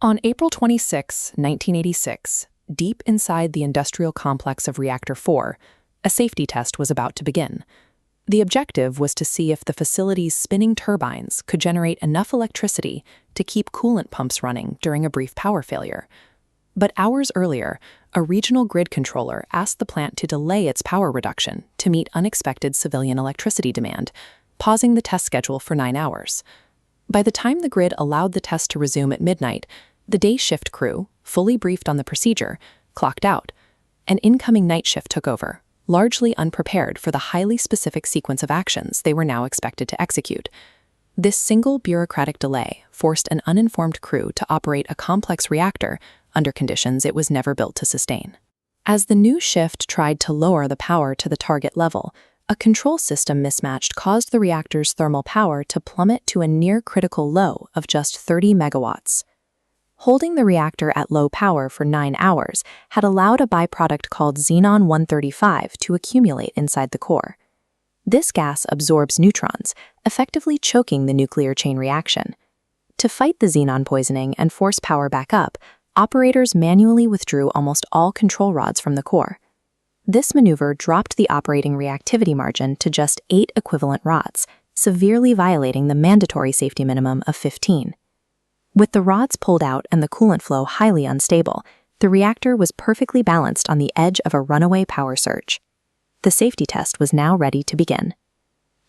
On April 26, 1986, deep inside the industrial complex of Reactor 4, a safety test was about to begin. The objective was to see if the facility's spinning turbines could generate enough electricity to keep coolant pumps running during a brief power failure. But hours earlier, a regional grid controller asked the plant to delay its power reduction to meet unexpected civilian electricity demand, pausing the test schedule for 9 hours. By the time the grid allowed the test to resume at midnight, the day shift crew, fully briefed on the procedure, clocked out. An incoming night shift took over, largely unprepared for the highly specific sequence of actions they were now expected to execute. This single bureaucratic delay forced an uninformed crew to operate a complex reactor under conditions it was never built to sustain. As the new shift tried to lower the power to the target level, a control system mismatch caused the reactor's thermal power to plummet to a near-critical low of just 30 megawatts. Holding the reactor at low power for 9 hours had allowed a byproduct called xenon-135 to accumulate inside the core. This gas absorbs neutrons, effectively choking the nuclear chain reaction. To fight the xenon poisoning and force power back up, operators manually withdrew almost all control rods from the core. This maneuver dropped the operating reactivity margin to just 8 equivalent rods, severely violating the mandatory safety minimum of 15. With the rods pulled out and the coolant flow highly unstable, the reactor was perfectly balanced on the edge of a runaway power surge. The safety test was now ready to begin.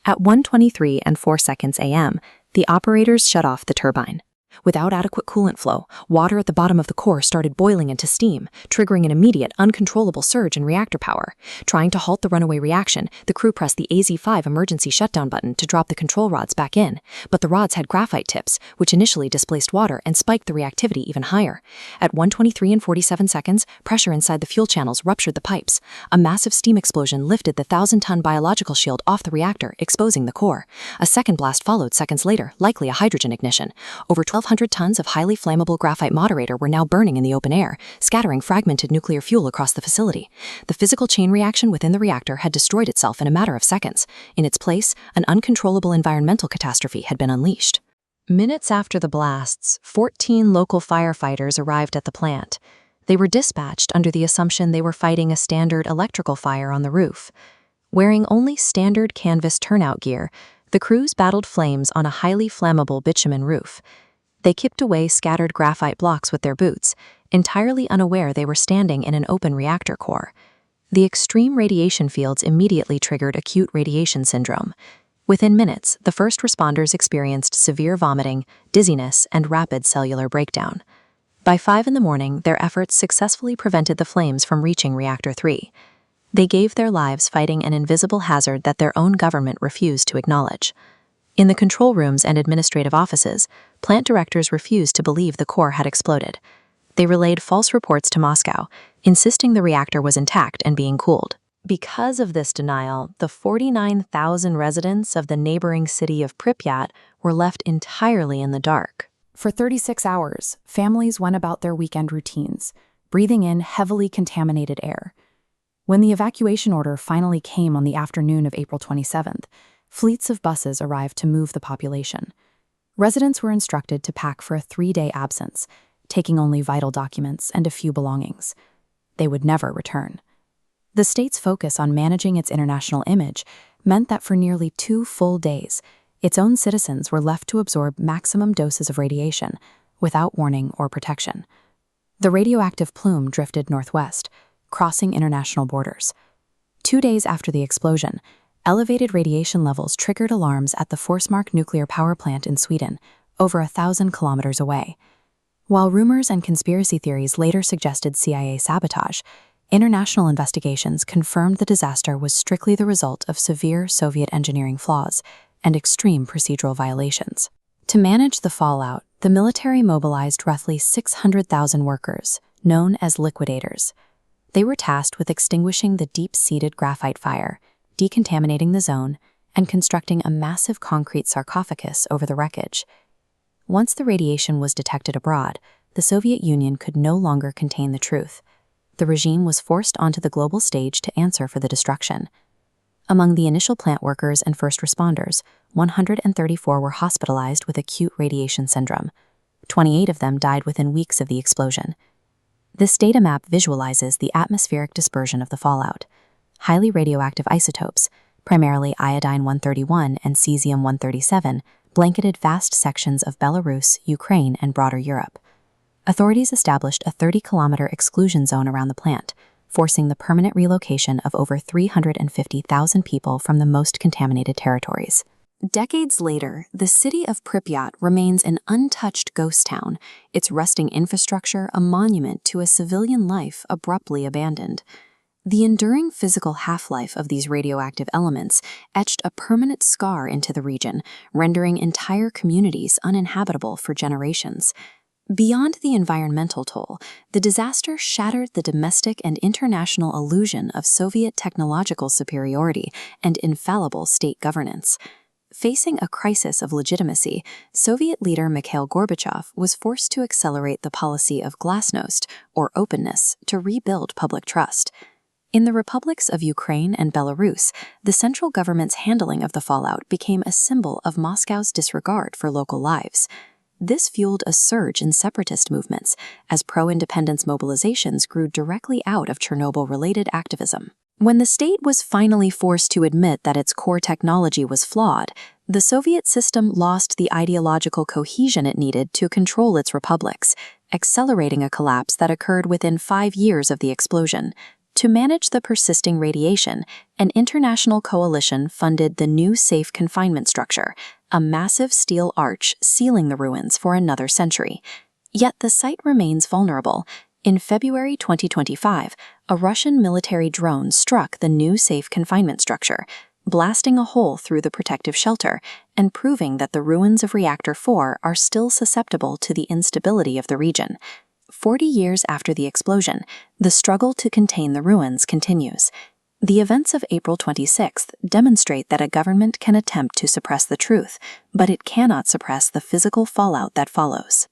At 1:23 and 4 seconds a.m., the operators shut off the turbine. Without adequate coolant flow, water at the bottom of the core started boiling into steam, triggering an immediate, uncontrollable surge in reactor power. Trying to halt the runaway reaction, the crew pressed the AZ-5 emergency shutdown button to drop the control rods back in, but the rods had graphite tips, which initially displaced water and spiked the reactivity even higher. At 1:23 and 47 seconds, pressure inside the fuel channels ruptured the pipes. A massive steam explosion lifted the 1,000-ton biological shield off the reactor, exposing the core. A second blast followed seconds later, likely a hydrogen ignition. Over 1,200 tons of highly flammable graphite moderator were now burning in the open air, scattering fragmented nuclear fuel across the facility. The physical chain reaction within the reactor had destroyed itself in a matter of seconds. In its place, an uncontrollable environmental catastrophe had been unleashed. Minutes after the blasts, 14 local firefighters arrived at the plant. They were dispatched under the assumption they were fighting a standard electrical fire on the roof. Wearing only standard canvas turnout gear, the crews battled flames on a highly flammable bitumen roof. They chipped away scattered graphite blocks with their boots, entirely unaware they were standing in an open reactor core. The extreme radiation fields immediately triggered acute radiation syndrome. Within minutes, the first responders experienced severe vomiting, dizziness, and rapid cellular breakdown. By 5 in the morning, their efforts successfully prevented the flames from reaching Reactor 3. They gave their lives fighting an invisible hazard that their own government refused to acknowledge. In the control rooms and administrative offices, plant directors refused to believe the core had exploded. They relayed false reports to Moscow, insisting the reactor was intact and being cooled. Because of this denial, the 49,000 residents of the neighboring city of Pripyat were left entirely in the dark. For 36 hours, families went about their weekend routines, breathing in heavily contaminated air. When the evacuation order finally came on the afternoon of April 27th, fleets of buses arrived to move the population. Residents were instructed to pack for a 3-day absence, taking only vital documents and a few belongings. They would never return. The state's focus on managing its international image meant that for nearly 2 full days, its own citizens were left to absorb maximum doses of radiation without warning or protection. The radioactive plume drifted northwest, crossing international borders. 2 days after the explosion, elevated radiation levels triggered alarms at the Forsmark nuclear power plant in Sweden, over 1,000 kilometers away. While rumors and conspiracy theories later suggested CIA sabotage, international investigations confirmed the disaster was strictly the result of severe Soviet engineering flaws and extreme procedural violations. To manage the fallout, the military mobilized roughly 600,000 workers, known as liquidators. They were tasked with extinguishing the deep-seated graphite fire, decontaminating the zone, and constructing a massive concrete sarcophagus over the wreckage. Once the radiation was detected abroad, the Soviet Union could no longer contain the truth. The regime was forced onto the global stage to answer for the destruction. Among the initial plant workers and first responders, 134 were hospitalized with acute radiation syndrome. 28 of them died within weeks of the explosion. This data map visualizes the atmospheric dispersion of the fallout. Highly radioactive isotopes, primarily iodine-131 and cesium-137, blanketed vast sections of Belarus, Ukraine, and broader Europe. Authorities established a 30-kilometer exclusion zone around the plant, forcing the permanent relocation of over 350,000 people from the most contaminated territories. Decades later, the city of Pripyat remains an untouched ghost town, its rusting infrastructure a monument to a civilian life abruptly abandoned. The enduring physical half-life of these radioactive elements etched a permanent scar into the region, rendering entire communities uninhabitable for generations. Beyond the environmental toll, the disaster shattered the domestic and international illusion of Soviet technological superiority and infallible state governance. Facing a crisis of legitimacy, Soviet leader Mikhail Gorbachev was forced to accelerate the policy of glasnost, or openness, to rebuild public trust. In the republics of Ukraine and Belarus, the central government's handling of the fallout became a symbol of Moscow's disregard for local lives. This fueled a surge in separatist movements, as pro-independence mobilizations grew directly out of Chernobyl-related activism. When the state was finally forced to admit that its core technology was flawed, the Soviet system lost the ideological cohesion it needed to control its republics, accelerating a collapse that occurred within 5 years of the explosion. To manage the persisting radiation, an international coalition funded the new safe confinement structure, a massive steel arch sealing the ruins for another century. Yet the site remains vulnerable. In February 2025, a Russian military drone struck the new safe confinement structure, blasting a hole through the protective shelter and proving that the ruins of Reactor 4 are still susceptible to the instability of the region. 40 years after the explosion, the struggle to contain the ruins continues. The events of April 26th demonstrate that a government can attempt to suppress the truth, but it cannot suppress the physical fallout that follows.